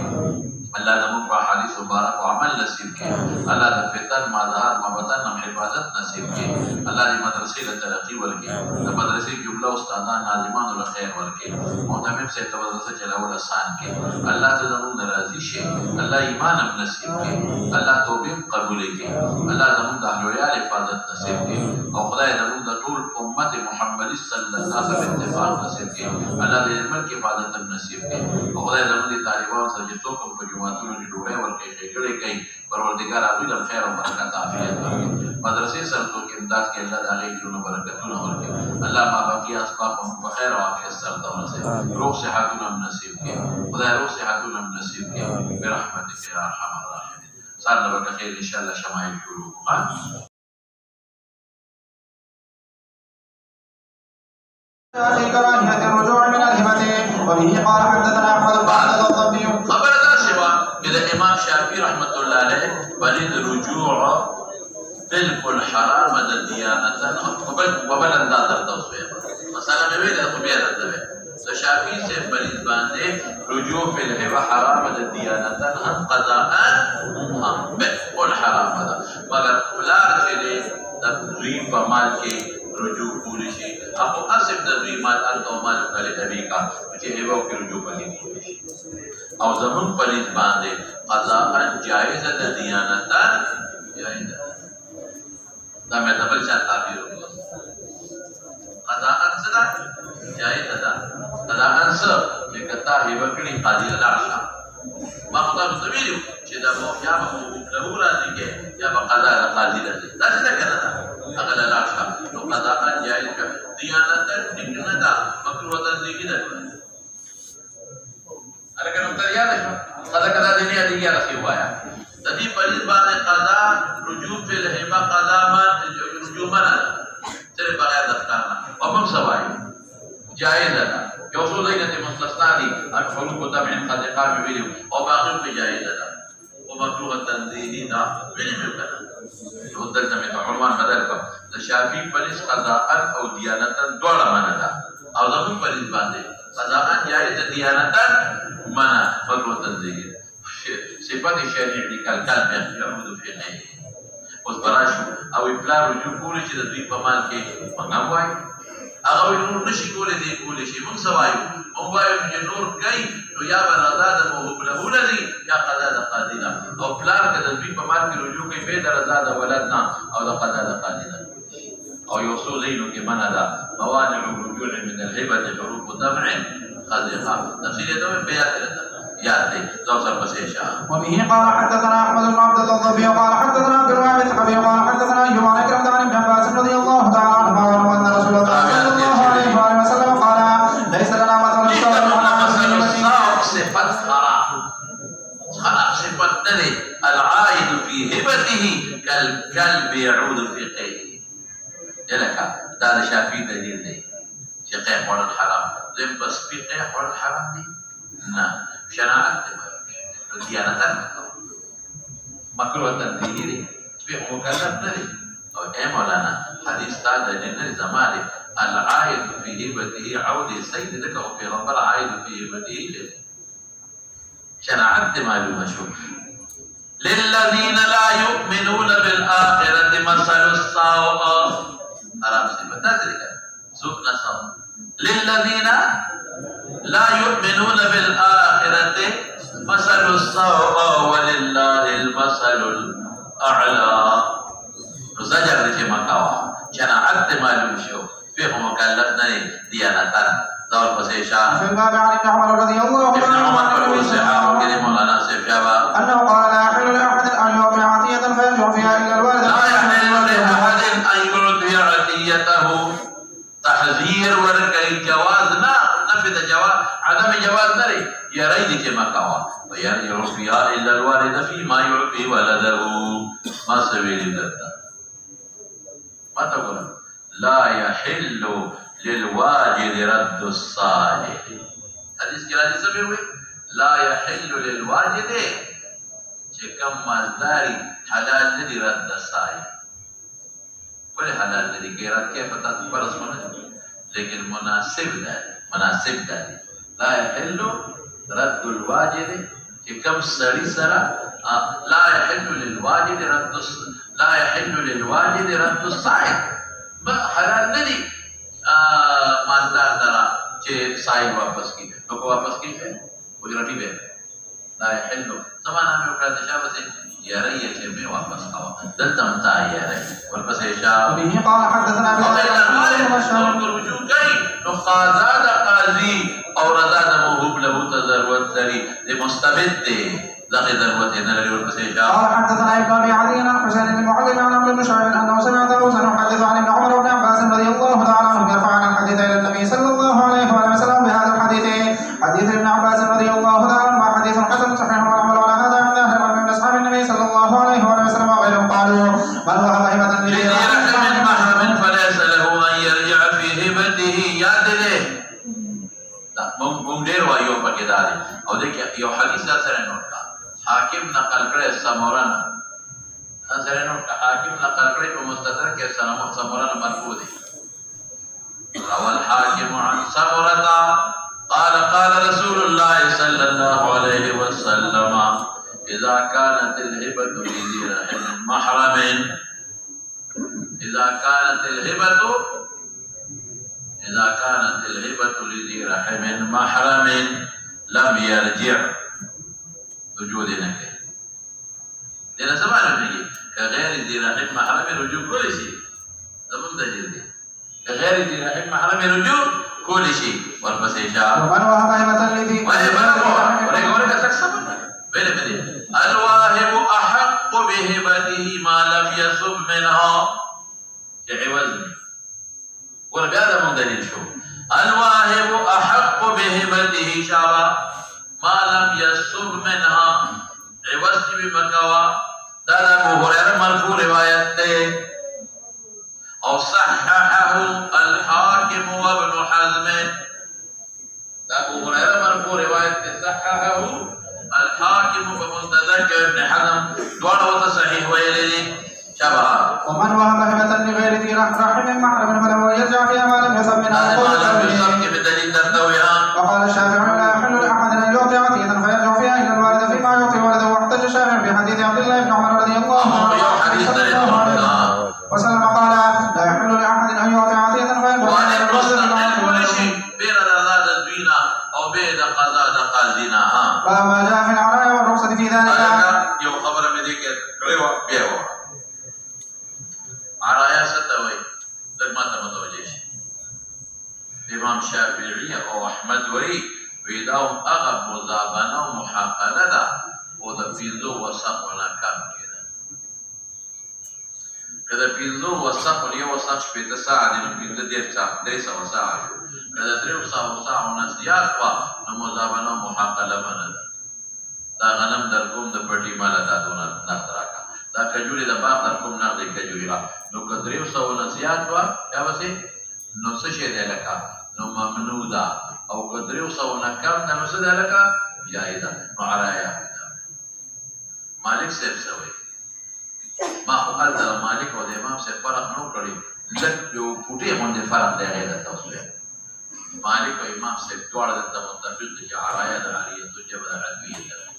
الله زموږ په احادیث مبارک او عمل نصیب کړي. الله د فتن ما ظهر ما بطن نه حفاظت نصیب کړي. الله دې مدرسې له ترقي ورکړي. د مدرسې جمله استادان ناظمانو له خیر ورکړي. معتمد صاحب ته مدرسه چلول آسان کړي. الله ته زموږ نه راضي شي. الله ایمان هم نصیب کړي. الله توبې هم قبول کړي. الله زموږ د اهل عیال حفاظت نصیب کړي او خدای زموږ د ټول امت محمدي صلی الله علیه وسلم اتفاق نصیب کړي. الله دې ملک حفاظت هم نصیب کړي او خدای زموږ د طالبانو سره چې څوک هم په جوماتونو کې ډوډۍ ورکوي ښېګړې کوي پروردګار هغوی له خیر او برکت عافیت ورکړي. مدرسې سره څوک امداد کوي الله د هغې ګلونو برکتونه ورکړي. الله ما باقي اسباب هم په خیر او عافیت سره ته ورسوي. روغ صحتونه هم نصیب کړي. خدای روغ صحتونه هم نصیب کړي برحمتک یا ارحم الراحمین. سهار نه به که خیر انشاءالله شمایل شروع کړو. في كراهية الرجوع من الهبة وبه قال حدثنا أحمد بن عبد الضبي. خبر دا سوا إذا إمام شافعي رحمة الله عليه بلد رجوع بالکل حرام د دیانتن وبل انداز توسوي مثلا مې ویل خو بیا درته د شافعي سے بلد باندې رجوع په الهبه حرام د دیانتن هم قضاء هم بالکل حرام ده مگر فلار چې د دوی په مال کې رجوع کولی شي او اسب د دوی مال او مال کله ابي کا چې هیو کې رجوع کوي او زمون پلیت باندې قضاء جائز د دیانتن جائز دا مې د بل چا تعبیر وکړ قضاء څه جائز ده قضاء څه چې کته هیو کړي قاضي راشه ما خدای ته ویلو چې دا مو یا مو له راځي کې یا په قضاء قاضي راځي دا څه نه کنه هغه لا راشه نو قضاء جائز دیانتن دې نه دا مکروه ده دې نه الکه نو ته یاد شو قضا دې نه دی راځي وایا د دې په باندې قضا رجوع په الهبه قضا ما رجوع معنا سره بغیر د افکار او موږ سوای جائز ده یو څو دغه مستثنا دي ان حقوق تبع قد قام ویلو او باقي په جائز ده او مکروه تنزیهی دا ویلو کنه نو دلته مې عنوان بدل کړ د شافعي پولیس قضاء او دیانتن دواړه معنا ده او زموږ پولیس باندې قضاء جائز دیانتن معنا مکروه تنزیهی صفات شرعي لیکل کلمه يعود في غيره اوس براشو او پلان رجوع کولی چې د دوی په مال کې منګم وای هغه نور نشي کولی دی کولی شي موږ سوایو موږ وایو چې نور کوي نو یا به رضا د موهوب له ولدي یا قضا د قاضي نه او پلان کې د دوی په مال کې رجوع کوي به د رضا د ولد نه او د قضا د قاضي نه او یو څو زینو کې منع ده موانع الرجوع من الهبه حروف طبع قضاء تفصیل ته بیان کړل وبه قال حدثنا احمد بن عبد الضبي قال حدثنا عبد الوهاب الثقفي قال حدثنا ايوب عن كرمت عن ابن عباس رضي الله تعالى عنهما ان رسول الله صلى الله عليه واله وسلم قال ليس لنا مثل الصالح صفات صفات نري العائد في هبته كالكلب يعود في قيده يلك هذا شافعي دليل لي شقيق ولا الحرام زي بس في قيق ولا الحرام دي نعم شرعت دیانتن مکروه تنزیهی دی سپیخ مکلف ندی او اے مولانا حدیث تا دلیل ندی زمانه العائد فی هبته عود سید لك او پیغمبر عائد فی هبته شرعت دی معلومه شو للذین لا یؤمنون بالآخرة مثل السوء حرام صفت ذلك سوء نصب للذین لا يؤمنون بالآخرة مثل السوء ولله المثل الأعلى زجر لكي مكاوة شناعت معلوم شو فيه مكلف نري ديانتان دور پسیشا في الباب عن ابن عمر رضي الله ابن عنه عمر پر صحابه کې مولانا صاحب جواب أنه قال لا يحل لأحد أن يعطي عطية فيرجع فيها إلا الوالد. لا يحل لأحد أن يعطي عطيته تحذير ورکړي جواز نه نفي د جواز عدم جواز نه لري يريد چې مکوا ويرجع فيها إلا الوالد فيما يعطي ولده ما سويل درته ما تقول لا يحل للواجد رد الصالح حدیث کې راځي څه وی لا يحل للواجد چې کوم مالداري حلال ندي رد الصالح ولې حلال ندي کې رد کې پتا ته پر اسمنه لیکن مناسب ده لا يحل رد الواجد چې کوم سړي سره لا يحل للواجد رد الصالح حلال ندي مالدار درا چې صاحب واپس کی نو کو واپس کی ہے کوئی رټی به لا يحل زمانہ میں وکړه چې شابه سي یا رہی چې میں واپس آوا دلته متا یا رہی ورپس شاب به قال حدثنا نو قاضا قاضي او رضا د موهوب له تضرورت لري د مستبد دی دغه ضرورت نه لري ورپس شاب قال حدثنا ابن ابي عدي عن حسين بن معلم عن عمرو بن شعيب انه سمع طاووسا يحدث عن ابن عمر وابن عباس رضي الله تعالى عنهم يرفعان الحديث الى النبي صلى الله عليه وسلم بهذا الحديث حديث ابن عباس رضي الله تعالى عنهما حديث حسن صحيح والعمل على هذا عند اهل العلم من اصحاب النبي صلى الله عليه وسلم وغيرهم قالوا من وهب هبه لذي رحم محرم فليس له ان يرجع في هبته ياد له مونږ ډېر وایو پکې دا دی او د یو حدیث سره نوٹ کا حاکم نقل کړی سمورن سره نوٹ کا حاکم نقل کړی په مستدرک کې سمورن مرفوع دی روى الحاكم عن سمرة قال رسول الله صلى الله عليه وسلم إذا كانت الهبة لذي رحم محرم لذي رحم محرم لم يرجع وجود نکه دغه زمانه کې غیر ذي رحم محرم رجوع کولی شي زمون د دې غیر ذي رحم محرم رجوع کولی شي ورپسې شاه ومن وهب هبه لذي الواهب احق بهبته ما لم يصب منها عوض وربیا دا مونږ دلیل شو الواهب احق بهبته شابا ما لم يصب منها عوض بمکوا دا ابو هريره مرفوع روایت ده او صححه الحاكم وابن حزم دا ابو هريره مرفوع روایت ده صححه الحاكم ومستدرك ابن حزم دوانه صحيح ویلي شباب ومن وهب هبة لغير ذي رحم محرم فله يرجع فيها ما لم يصب منها وقال الشافعي لا يحل لاحد ان يعطي عطية فيرجع فيها الى الوالد فيما يعطي ولده واحتج الشافعي بحديث عبد الله بن عمر رضي الله عنه وسلم قال لا يحل لاحد ان يعطي عطية فيرجع فيها الى الوالد او بين قضاء قاضينا ما جاء في العرايا والرخصة في ذلك يوم خبر من ذيك ريوه بيوه عرايا ستوي لما تمتوجيش امام شافعي او احمد وي ويداهم اغب مزابنه ومحاقله ده وده بينزو وسق ولا كان كده بينزو وسق وليه وسق شبيت ساعه دي بينزو دير ساعه 300 ساعه كده 300 ساعه ونسيات وا مزابنه ومحاقله بنده دا غنم درکوم د پټي مال دا دونه نخراکا دا کجوري د باغ درکوم نه د کجوري نو کدریو سو نزيات وا یا وسه نو څه شي ده لکه نو ممنودا او کدریو سو نه کم نو څه ده لکه جایزه نو عرایا مالک صاحب سوي ما قال دا مالک او د امام صاحب فرق نو کړی لکه یو پټي باندې فرق دی غیر تاسو مالک او امام صاحب دواړه د متفق دي عرایا د عالیه توجب د عدویه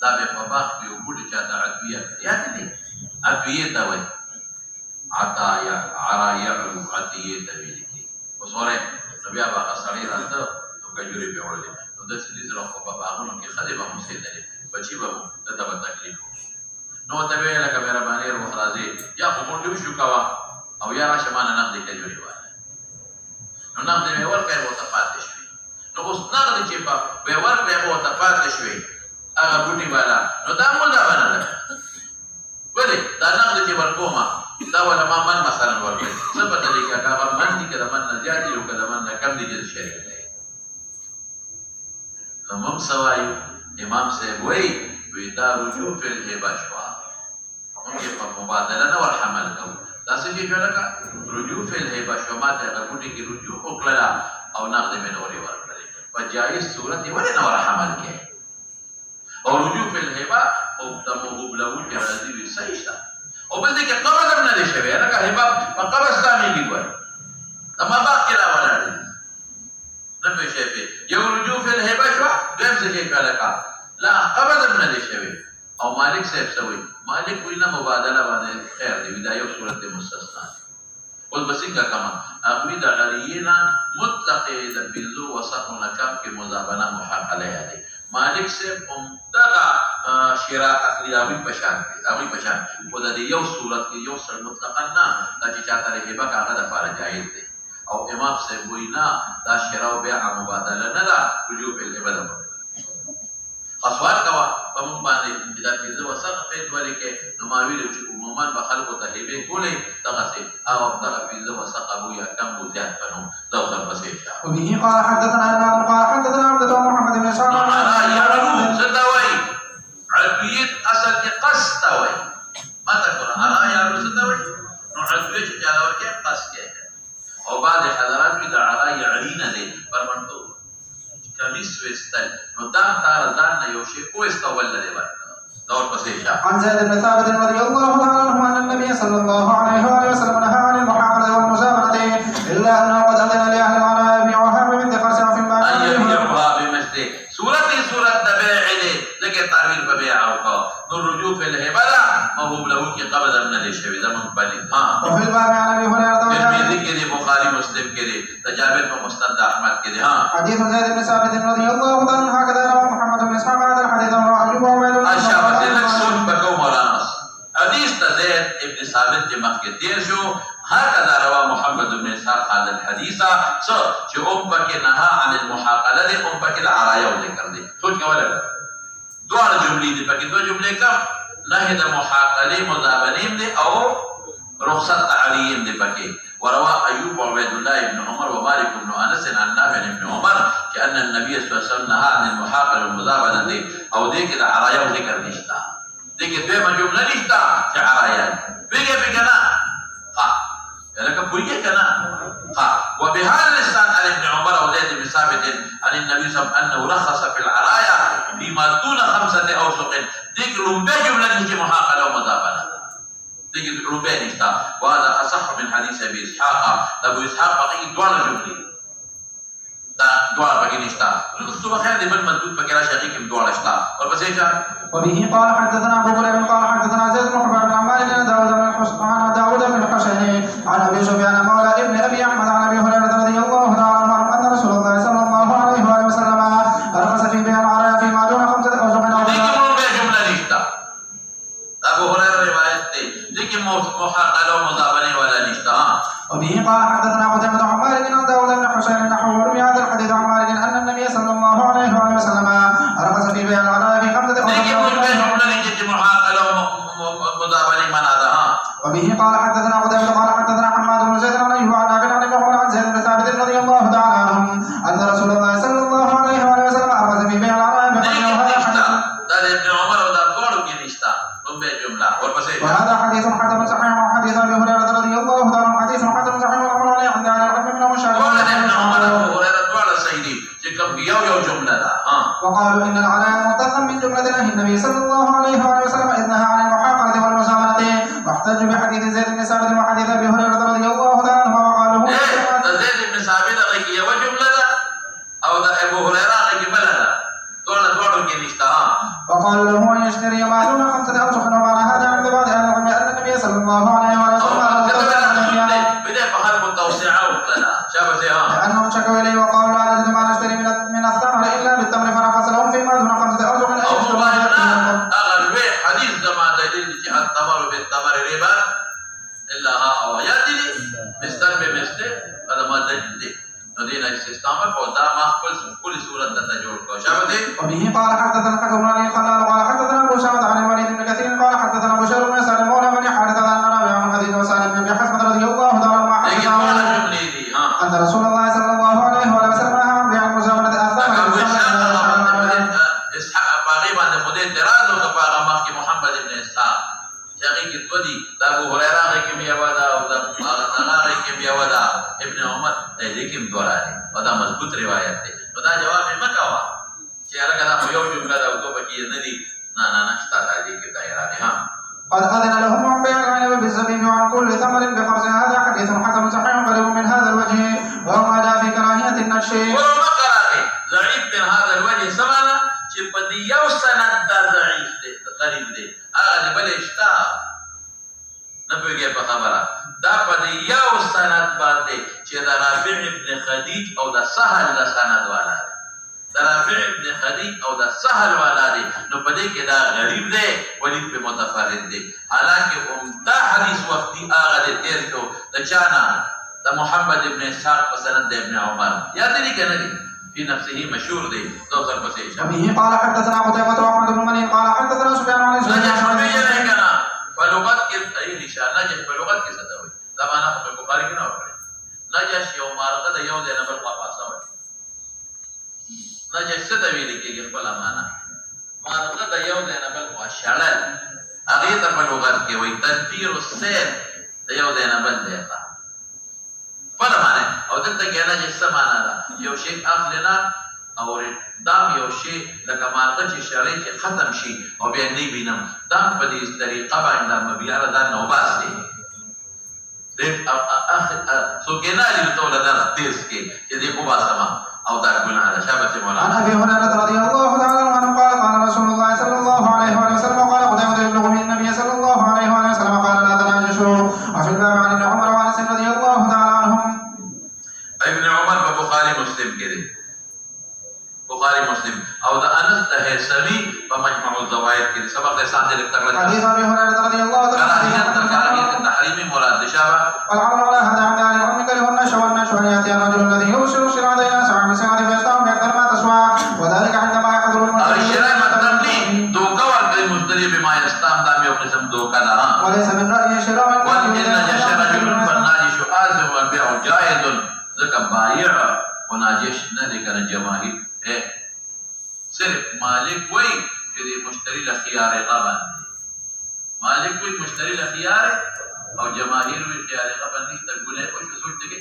دا به په باغ کې یو بوټی چې د عدویه یاد دي عدویه ته وایي عطایا عرایا عطیه ته ویل کی اوس وره بیا باغ سړی راځه نو کجوري به وړل نو د سړي سره په باغونو کې خلیبه هم سیدل بچي به د ته تکلیف نو ته ویل لکه مهرباني او خلاصي یا خو مونږ شو کوا او یا راشه مان نه د کجوري وای نو نه دې ورکه وته پاتې شي نو اوس نغد چې په ورکړې او ته پاتې شوې هغه بوټي والا نو دا مول دا باندې ولې دا نغد چې ورکوما دا ولا ما من مثلا ورکړي څه پته لري چې هغه من دي کده من نه زیات دي او کده من نه کم دي چې شریک دی نو موږ سوای امام صاحب وی دا رجوع فی الهبه شوا موږ په مبادله نه ور حمل کوو دا څه چې لکه رجوع فی الهبه شوا ما ته هغه بوټي کې رجوع وکړه او نغد مې نورې ورکړي په جایز صورت یې ولې نه ور حمل کې او رجوع فی الهبه او د موهوب له وجه راځي وي صحیح ده او بل دې کې قبض هم نه دی شوی لکه هبه په قبض تامېږي ګوره اما باقي را ولاړ دي نه پوه شوې یو رجوع فی الهبه شوه دویم څه کې لکه لا قبض هم نه دی شوی او مالک صاحب څه وایي مالک وایي نه مبادله باندې خیر دی دا یو صورت مستثنا اوس به څنګه کومه هغوی د غریې نه مطلقې د پنځو وسقو نه کم کې مزابنه محاقله یادوي مالک صاحب همدغه شراء اخلي هغوی په شان کې هغوی په شان خو د دې یو صورت کې یو سړ مطلقا نه دا چې چاته هبه که هغه دپاره جایز دی او امام صاحب وایي نه دا شراء او بیع مبادله نه ده رجوع په الهبه ده سوال کوه په موږ باندې دا پنځه وسقه قید ولې کې نو ما ویلو چې عموما به خلکو ته هبې کولې دغسې او دغه پنځه وسقه وو یا کم وو زیات به نو دا اوس ورپسې شه وبه قال حدثنا إمام قال حدثنا عبدة ومحمد بن إسحاق نو علا يعلو څه ته وایي علویت اصل کې قصد ته وایي ما ته ګوره علا يعلو څه ته وایي نو علویت چې چاله ورکې قصد کې او بعضې حضرات کې د علا یعلي نه دی پرمنټو کمیس وستل نو دا تار ځان نه یو شی وستول لري ورته دور پسې شه عن زيد بن ثابت رضي الله تعالى عنه ان النبي صلى الله عليه واله وسلم نهى عن المحاقله والمزابنه الا انه قد اذن لاهل العناء يبيعوها بمثل خرسها في المال ان يبيعوها بمثل صورت بيع دي لکه تعبیر په بيع او نو رجوع في الهبه موهوب له کې قبض من لري شوی دا منبلد ها وفي الباب عن ابي هريره ترمذی کې دي بخاری مسلم کې دي جابر په مسند احمد کې دي ها حديث زيد بن ثابت رضي الله تعالى عنه هكذا رواه محمد بن اسحاق هذا الحديث رواه ايوب وعبيد الله اشهد لك سن بكو مولانا حديث زيد ابن ثابت کې مخکې تیر شو هكذا رواه محمد بن اسحاق هذا الحديث چې پکې نهى عن المحاقله دي پکې العرايه ذکر دي سوچ کوله دوه جملې دي پکې دوه جملې کم نهي د محاقله مزابنين دي او رخصت تعليم دي پکې وروى ايوب وعبيد الله بن عمر ومالك بن انس عن نافع بن عمر كان النبي صلى الله عليه وسلم نهى عن المحاقله والمزابنه دي او دي کې د عرايه ذکر نشتا دي کې دوه جمله نشتا چې عرايه بيګه نه ها لك بوجه كنا وبهذا اللسان عن ابن عمر وزيد بن ثابت عن النبي صلى الله عليه وسلم انه رخص في العرايا فيما دون 5 اوسق ذكر ربع جمله نجي محاقله ومزابنه ذكر ربع نشتا وهذا اصح من حديث ابي اسحاق ابو اسحاق بقي دوار جمله دا دوار بقي نشتا الصبح خير من مندوب فكرا شقيق دوار نشتا وبس وبه قال حدثنا ابو هريره قال حدثنا زيد بن حباب بن عمار بن داود بن الحسين عن ابي سفيان مولى ابن ابي احمد عن ابي هريره رضي الله تعالى عنه ان رسول الله صلى الله عليه واله وسلم رخص في بيع العرايا فيما دون 5 اوسق او ابو هريره روايت ذكر محاقله ومزابنه ولا نشتا وبه قال حدثنا قتيبة عن مالك عن داود بن حسين نحو وروي هذا الحديث عن مالك ان النبي صلى الله عليه واله وسلم رخص في بيع العرايا في 5 وبه قال حدثنا قتيبة قال حدثنا حماد بن زيد عن ايوب عن نافع عن ابن عمر عن زيد بن ثابت رضي الله تعالى عنهم ان رسول الله صلى الله عليه واله وسلم رخص في بيع العرايا وهذا حديث حسن صحيح وحديث ابي هريره رضي الله تعالى عنه حديث حسن صحيح والعمراني عند اهل العلم منهم وقالوا ان العرايا متخذ من جمله نهي النبي صلى الله عليه واله وسلم اذ نهى عن المحاقله والمزابنه واحتجوا بحديث زيد بن ثابت وحديث ابي هريره رضي الله تعالى عنه وقالوا زيد بن ثابت غير وجمله او ابو هريره غير بلده دوړو کې نشته وقالوا له ان يشتري ما دون 5 اوسق ومعنى هذا عند بعض اهل العلم ان النبي صلى الله عليه وسلم بدا فهم التوسعه وكذا شابتها لانهم شكوا اليه وقالوا لا نجد ما نشتري من الثمر الا بالتمر فرخص لهم فيما دون 5 اوسق اغلب حديث كما دليل التمر بالتمر ربا الا ها او ياتي مثل بمثل هذا ما دليل نو دینه استثناء په دا ما خپل وبه قال حدثنا الحكم بن علي الخلال قال حدثنا ابو شعبة عن الوليد بن كثير قال حدثنا بشير بن يسار مولى بن حارثة عن نافع عن حديث وسالم بن ابي حسمة رضي الله تعالى عنه ان رسول الله صلى الله عليه وسلم نهى عن بيع المزامنة الثمن باغي باندې خدای اعتراض وکړ په هغه مخ کې محمد ابن اسحاق چې هغه کې دوه دي د ابو هريره هغه کې بیا ودا او د هغه کې بیا ودا ابن عمر دې کې دوه راځي دا مضبوط روایت دی نو دا جواب یې مکوا چې هغه دا یو جمله دا او په کې نه دي نه نشته دې کې دایره ده قد أذن لهم عن بيع العنب بالزبيب وعن كل ثمر بخرج هذا حديث حسن صحيح قريب من هذا الوجه وهو ما جاء في كراهية النشر ضعيف من هذا الوجه سمعنا چې په دې یو سند دا ضعیف دی غریب دی هغه بل اشتا نه پوهیږي په خبره دا په دې یو سند باندې چې دا رافع ابن خدیج او دا سهل دا سند والا دی دا رافع ابن خدیج او دا سهل والا دی نو په دې کې دا غریب دی ولید په متفرد دی حالانکه دا حدیث وختي هغه د تیر شو د چانا دا محمد ابن اسحاق په سند ابن عمر یاد دي کنه في نفسه مشهور دي دوسر بسيشة وبه قال حدثنا قتيبة وأحمد بن منين قال حدثنا سفيان عن نجش بيجي كنا فلغت أي نشان نجش بلغت كيسة دوي طبعا أنا في البخاري كنا أقول نجش يوم أرغد يوم ذي نبر وافاسا وي نجش ستوي لكي يقبل أمانا أرغد يوم ذي نبر وشلل أغيط بلغت كي وي تدبير السير يوم ذي نبر ديتا فلا معنی او دلته کې نه چې سمانا ده یو شی اخلنا او دام یو شی لکه مارغه چې شړې چې ختم شي او بیا نه وینم دام په دې طریقه باندې مبیا دا نوباس دی اخر سو کې نه لري ټول دا تیز کې چې دې کو باسما او دا ګناه ده شابه مولا عن ابي هريره رضي الله تعالى عنه قال قال رسول الله صلى الله عليه وسلم قال قتيبة يبلغ من النبي صلى الله عليه وسلم قال لا تناجشوا وفي الباب عن ابن عمر وانس رضي الله تعالى عنهم ابن عمر په بخاری مسلم کې دی بخاری مسلم او د انس تهسوی په مجمع الزوائد کې سبق د سان ذکر کړل حديث ابي هريره رضي الله تعالى عنه کراهیت التحریم مراد شابه والعمل على هذا عند اهل العلم كرهن شوان شوان ياتي الرجل الذي يبشر الشراء سواء بسعر فيستوم باكثر ما تسوى وذلك عندما يحضر المشتري الشراء مطلب دی دوکا ورته مشتری بما يستام دا یو قسم دوکا نه وليس من راي شراء وان نجش رجل فالناجش آزم والبيع جائز ذکا بایع و ناجش نه دی کنه جماهیر صرف مالک وی چې د مشتری له خيار غبن مالک وی مشتری له خيار او جماهیر وی خيار غبن نشته ګولې او شو سوچ دګي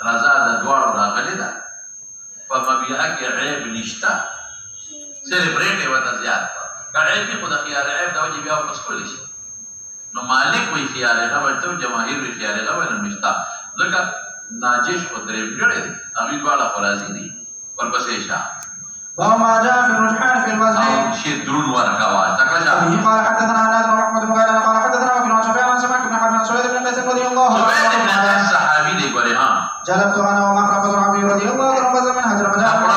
رضا د دوړ راغلی دا په مبيع کې عیب نشته صرف ریټ وته زیات کړه عیب په د خيار عیب دا وجه بیا مسئول شي نو مالک وی خيار غبن ته جماهیر وی خيار غبن نشته ځکه ناجش و دریم جوړه دي امید والا خلاصي دي ورپسې شاه وما جاء في الرجحان في الوزن شي درون ورکوا تکلم قال حدثنا نادر واحمد بن غيلان قال حدثنا ابن سفيان عن سماك بن حرب عن سويد بن قيس رضي الله عنه سويد بن قيس صحابي دي ګوري ها جلبت انا ومخرف بن عبد رضي الله عنه بزر من حجر فجاء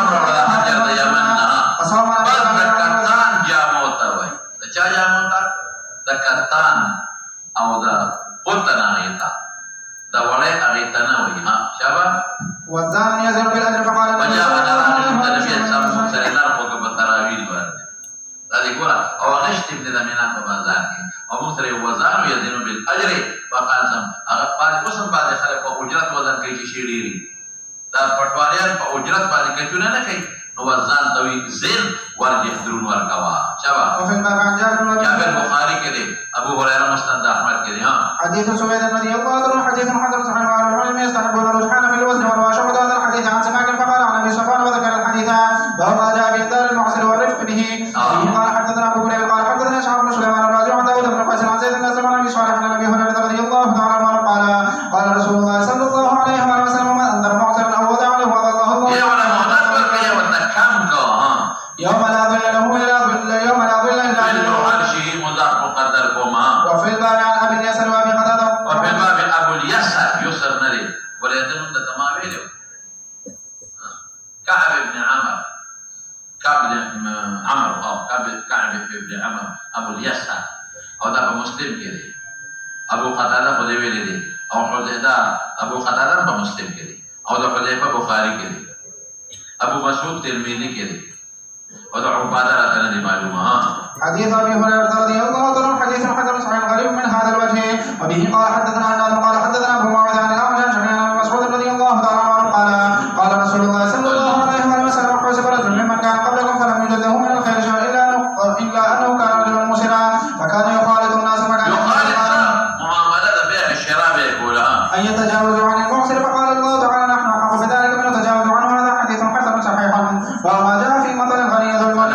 حجر د یمن فصوم کتان جاموتا وای د چا جاموتا د کتان او د قطنا ایتا دا وړه اغه نه وای ها شابه وزان يزر بالاجر فقال وجاء النبي صلى الله عليه وسلم په تراویح باندې دا دې ګوره او غشت ابن دمینا په بازار کې او موږ سره وزان یزن بالاجر فقال سم هغه په قسم باندې خلک په اجرت وزن کوي چې شي ډیری دا پټواریان په اجرت باندې کچونه نه کوي نو وزن دوی زین ورجه درون ورکوا شابه او فين ما كان جابر بخاری کې دي ابو هريره مسند احمد کې دي ها حديث سويد رضي الله عنه حديث حضر صحيح وعلى العلم يستحبون الرجحان في الوزن والواشم هذا الحديث عن سماك فقال عن ابي صفوان وذكر الحديث وهو جاء في دار المعسر والرفق به قال حدثنا ابو هريره قال حدثنا شعب بن سليمان الرازي عن داود بن قيس عن زيد بن اسلم عن ابي صالح عن ابي هريره رضي الله تعالى عنه قال رسول الله صلى الله عليه وسلم من انذر معسرا او ودع له وضله الله يوم لا ظل له الا ظل يوم لا ظل الا ظل عرشه مضاف مقدر كما وفي الباب عن ابي اليسر وابي قتاده وفي الباب ابو اليسر يسر نري ولا يدل تمام له كعب بن عمرو كعب بن عمرو او كعب بن عمرو ابو اليسر او ده مسلم كده ابو قتاده خو دې ویلې دي او حذیفه ابو قتاده په مسلم کې دي او ده حذیفه بخاری کې دي أبو مسعود ترمذي كده وضع عبادة لنا دي معلومة. حديث ابي هريره رضي الله عنه حديث حسن صحيح غريب من هذا الوجه. وبه قال حدثنا عناد قال حدثنا ابو معاذ عن الاعمش عن شقيق بن مسعود رضي الله تعالى عنه قال رسول الله صلى الله عليه وسلم حسب رجل ممن كان قبلكم فلم يجد له من الخير شيء الا انه كان رجلا مسرا فكان يخالط الناس فكان معاملة بيع الشراء يقول ان يتجاوزوا عن المعسر فقال الله تعالى نحن احق بذلك من التجاوز عنه. هذا حديث حسن صحيح. وما جاء في مثل الغني ظلما.